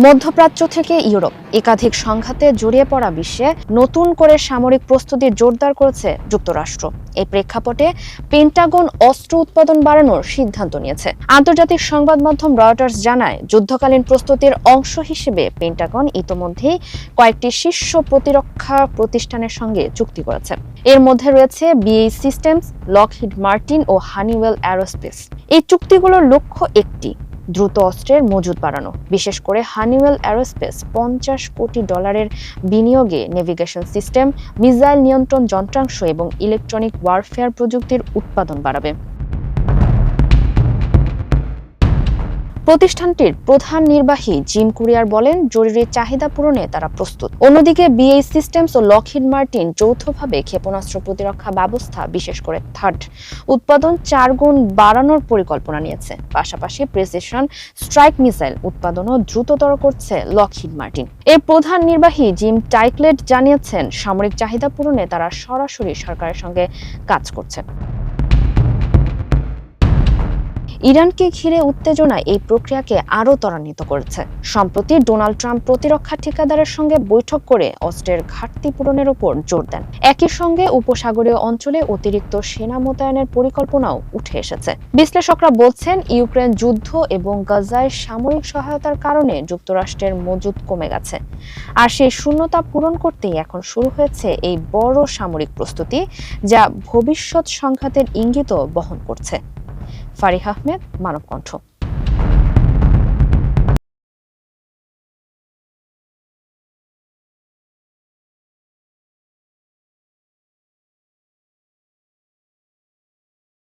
মধ্যপ্রাচ্য থেকে ইউরোপ একাধিক সংঘাতে জড়িয়ে পড়া বিশ্বে নতুন করে সামরিক প্রস্তুতি জোরদার করেছে যুক্তরাষ্ট্র। এই প্রেক্ষাপটে পেন্টাগন অস্ত্র উৎপাদন বাড়ানোর সিদ্ধান্ত নিয়েছে। আন্তর্জাতিক সংবাদ মাধ্যম রয়টার্স জানায়, যুদ্ধকালীন প্রস্তুতির অংশ হিসেবে পেন্টাগন ইতোমধ্যেই কয়েকটি শীর্ষ প্রতিরক্ষা প্রতিষ্ঠানের সঙ্গে চুক্তি করেছে। এর মধ্যে রয়েছে বিএই সিস্টেমস, লকহিড মার্টিন ও হানিওয়েল অ্যারোস্পেস। এই চুক্তিগুলোর লক্ষ্য একটি, দ্রুত অস্ত্রের মজুত বাড়ানো। বিশেষ করে হানিওয়েল অ্যারোস্পেস $50 কোটি বিনিয়োগে নেভিগেশন সিস্টেম, মিসাইল নিয়ন্ত্রণ যন্ত্রাংশ এবং ইলেকট্রনিক ওয়ারফেয়ার প্রযুক্তির উৎপাদন বাড়াবে। প্রতিষ্ঠানটির প্রধান নির্বাহী জিম কুরিয়ার বলেন, জরুরি চাহিদা পূরণে তারা প্রস্তুত। অন্যদিকে বিএই সিস্টেমস ও লকহিড মার্টিন যৌথভাবে ক্ষেপণাস্ত্র প্রতিরক্ষা ব্যবস্থা, বিশেষ করে থার্ড উৎপাদন 4 গুণ বাড়ানোর পরিকল্পনা নিয়েছে। পাশাপাশি প্রিসিশন স্ট্রাইক মিসাইল উৎপাদনও দ্রুততর করছে লকহিড মার্টিন। এর প্রধান নির্বাহী জিম টাইকলেট জানিয়েছেন, সামরিক চাহিদা পূরণে তারা সরাসরি সরকারের সঙ্গে কাজ করছে। ইরানকে ঘিরে উত্তেজনা এই প্রক্রিয়াকে আরও ত্বরান্বিত করেছে। সম্প্রতি ডোনাল্ড ট্রাম্প প্রতিরক্ষা ঠিকাদারের সঙ্গে বৈঠক করে অস্ত্রের ঘাটতি পূরণের উপর জোর দেন। একই সঙ্গে উপসাগরীয় অঞ্চলে অতিরিক্ত সেনা মোতায়েনের পরিকল্পনাও উঠে এসেছে। বিশ্লেষকরা বলছেন, ইউক্রেন যুদ্ধ এবং গাজায় সামরিক সহায়তার কারণে যুক্তরাষ্ট্রের মজুত কমে গেছে। আর সেই শূন্যতা পূরণ করতেই এখন শুরু হয়েছে এই বড় সামরিক প্রস্তুতি, যা ভবিষ্যৎ সংঘাতের ইঙ্গিতও বহন করছে। ফারিহ আহমেদ, মানবকণ্ঠ।